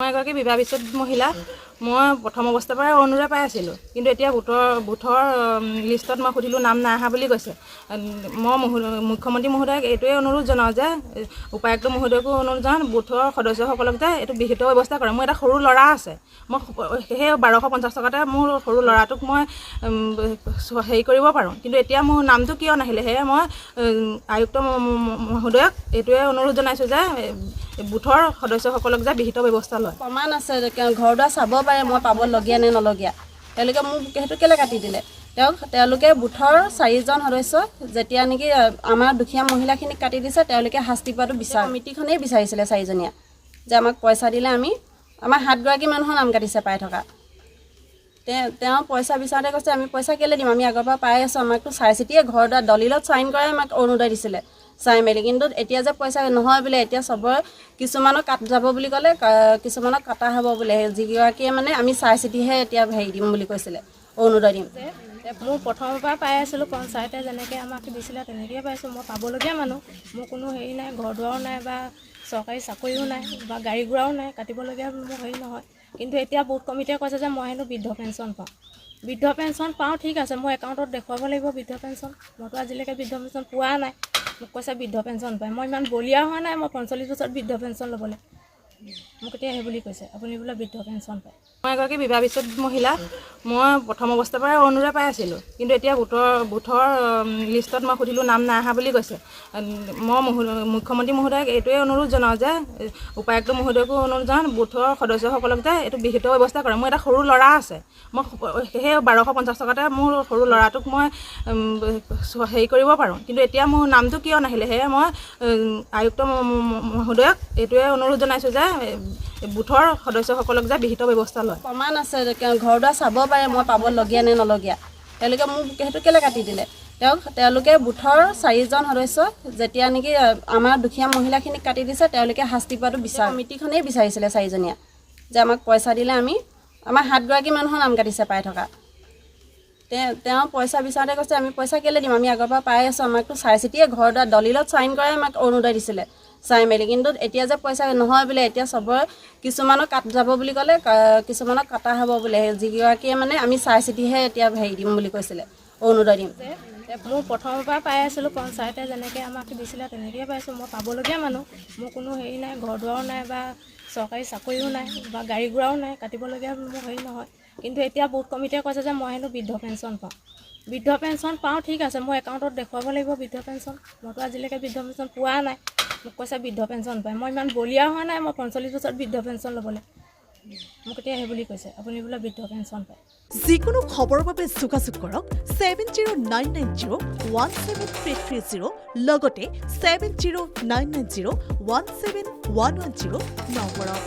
মই এগৰাকী বিবাহ বিচ্ছেদ মহিলা। মই প্ৰথম অৱস্থাৰ পৰাই অৰুণোদয় পাই আছিলোঁ, কিন্তু এতিয়া বুথৰ লিষ্টত মই সুধিলোঁ নাম নাই অহা বুলি কৈছে। মই মুখ্যমন্ত্ৰী মহোদয়ক এইটোৱে অনুৰোধ জনাওঁ যে উপায়ুক্ত মহোদয়কো অনুৰোধ জনাওঁ বুথৰ সদস্যসকলক যে এইটো বিহিত ব্যৱস্থা কৰে। মোৰ এটা সৰু ল'ৰা আছে, মই সেই 1250 টকাতে মোৰ সৰু ল'ৰাটোক মই হেৰি কৰিব পাৰোঁ, কিন্তু এতিয়া মোৰ নামটো কিয় নাহিলে? সেয়ে মই আয়ুক্ত মহোদয়ক এইটোৱে অনুৰোধ জনাইছোঁ যে বুথৰ সদস্যসকলক যে বিহিত ব্যৱস্থা লয়। প্ৰমাণ আছে ঘৰ দুৱাৰ চাব পাৰে মই পাবলগীয়া নে নলগীয়া। তেওঁলোকে মোক সেইটো কেলৈ কাটি দিলে? তেওঁলোকে বুথৰ 4জন সদস্য যেতিয়া নেকি আমাৰ দুখীয়া মহিলাখিনিক কাটি দিছে, তেওঁলোকে শাস্তি পোৱাটো কমিটিখনেই বিচাৰিছিলে 4জনীয়া, যে আমাক পইচা দিলে আমাৰ 7গৰাকী মানুহৰ নাম কাটিছে পাই থকা। তেওঁ পইচা বিচাৰোঁতে কৈছে আমি পইচা কেলৈ দিম, আমি আগৰ পৰা পাই আছোঁ, আমাকতো চাই চিতিয়ে ঘৰ দুৱাৰ দলিলত চাইন কৰাই আমাক অৰুণোদয় দিছিলে চাই মেলি। কিন্তু এতিয়া যে পইচা নহয় বোলে, এতিয়া চবৰে কিছুমানক কাট যাব বুলি ক'লে, কিছুমানক কটা হ'ব বোলে। যিগৰাকীয়ে মানে আমি চাই চিতিহে এতিয়া হেৰি দিম বুলি কৈছিলে, অৰুণোদয় দিম। মোৰ প্ৰথমৰ পৰা পাই আছিলোঁ, পঞ্চায়তে যেনেকৈ আমাক দিছিলে তেনেকৈয়ে পাইছোঁ। মই পাবলগীয়া মানুহ, মোৰ কোনো হেৰি নাই, ঘৰ দুৱাৰো নাই বা চৰকাৰী চাকৰিও নাই বা গাড়ী ঘোঁৰাও নাই, কাটিবলগীয়া মোৰ হেৰি নহয়। কিন্তু এতিয়া বুথ কমিটিয়ে কৈছে যে মই হেনো বৃদ্ধ পেঞ্চন পাওঁ। বৃদ্ধ পেঞ্চন পাওঁ, ঠিক আছে, মোৰ একাউণ্টত দেখুৱাব লাগিব বৃদ্ধ পেঞ্চন। মইতো আজিলৈকে বৃদ্ধ পেঞ্চন পোৱা নাই। মোক কৈছে বৃদ্ধ পেঞ্চন পায়। মই ইমান বলিয়া হোৱা নাই মই 45 বছৰত বৃদ্ধ পেঞ্চন ল'বলৈ। মোক এতিয়া সেই বুলি কৈছে আপুনি বোলে বৃদ্ধ পেঞ্চন পায়। মই এগৰাকী বিবাহ বিচ্ছেদ মহিলা। মই প্ৰথম অৱস্থাৰ পৰাই অৰুণোদয় পাই আছিলোঁ, কিন্তু এতিয়া বুথৰ লিষ্টত মই সুধিলোঁ নাম নাই অহা বুলি কৈছে। মই মুখ্যমন্ত্ৰী মহোদয়ক এইটোৱে অনুৰোধ জনাওঁ যে উপায়ুক্ত মহোদয়কো অনুৰোধ জনাওঁ বুথৰ সদস্যসকলক যে এইটো বিহিত ব্যৱস্থা কৰে। মোৰ এটা সৰু ল'ৰা আছে, মই সেই 1250 টকাতে মোৰ সৰু ল'ৰাটোক মই হেৰি কৰিব পাৰোঁ, কিন্তু এতিয়া মোৰ নামটো কিয় নাহিলে? সেয়ে মই আয়ুক্ত মহোদয়ক এইটোৱে অনুৰোধ জনাইছোঁ যে বুথৰ সদস্যসকলক যে বিহিত ব্যৱস্থা লয়। প্ৰমাণ আছে ঘৰ দুৱাৰ চাব পাৰে মই পাবলগীয়া নে নলগীয়া। তেওঁলোকে মোক সেইটো কেলৈ কাটি দিলে? তেওঁলোকে বুথৰ 4জন সদস্য যেতিয়া নেকি আমাৰ দুখীয়া মহিলাখিনিক কাটি দিছে, তেওঁলোকে শাস্তি পোৱাটো কমিটিখনেই বিচাৰিছিলে 4জনীয়া, যে আমাক পইচা দিলে আমাৰ 7গৰাকী মানুহৰ নাম কাটিছে পাই থকা। তেওঁ পইচা বিচাৰোঁতে কৈছে আমি পইচা কেলৈ দিম, আমি আগৰ পৰা পাই আছোঁ, আমাকতো চাই চিতিয়ে ঘৰ দুৱাৰ দলিলত চাইন কৰাই আমাক অৰুণোদয় দিছিলে চাই মেলি। কিন্তু এতিয়া যে পইচা নহয় বোলে, এতিয়া চবৰে কিছুমানক কাট যাব বুলি ক'লে, কিছুমানক কটা হ'ব বোলে। যিগৰাকীয়ে মানে আমি চাই চিতিহে এতিয়া হেৰি দিম বুলি কৈছিলে, অৰুণোদয় দিম। মোৰ প্ৰথমৰ পৰা পাই আছিলোঁ, পঞ্চায়তে যেনেকৈ আমাক দিছিলে তেনেকৈয়ে পাইছোঁ। মই পাবলগীয়া মানুহ, মোৰ কোনো হেৰি নাই, ঘৰ দুৱাৰো নাই বা চৰকাৰী চাকৰিও নাই বা গাড়ী ঘোঁৰাও নাই, কাটিবলগীয়া মোৰ হেৰি নহয়। কিন্তু এতিয়া বুথ কমিটিয়ে কৈছে যে মই হেনো বৃদ্ধ পেঞ্চন পাওঁ। বৃদ্ধ পেঞ্চন পাওঁ, ঠিক আছে, মোৰ একাউণ্টত দেখুৱাব লাগিব বৃদ্ধ পেঞ্চন। মইতো আজিলৈকে বৃদ্ধ পেঞ্চন পোৱা নাই। মোক কৈছে বৃদ্ধ পেঞ্চন পায়। মই ইমান বলিয়া হোৱা নাই মই 45 বছৰত বৃদ্ধ পেঞ্চন ল'বলৈ। মোক এতিয়া সেই বুলি কৈছে আপুনি বোলে বৃদ্ধ পেঞ্চন পায়। যিকোনো খবৰৰ বাবে যোগাযোগ কৰক 7099017330 লগতে 7099017110 নম্বৰত।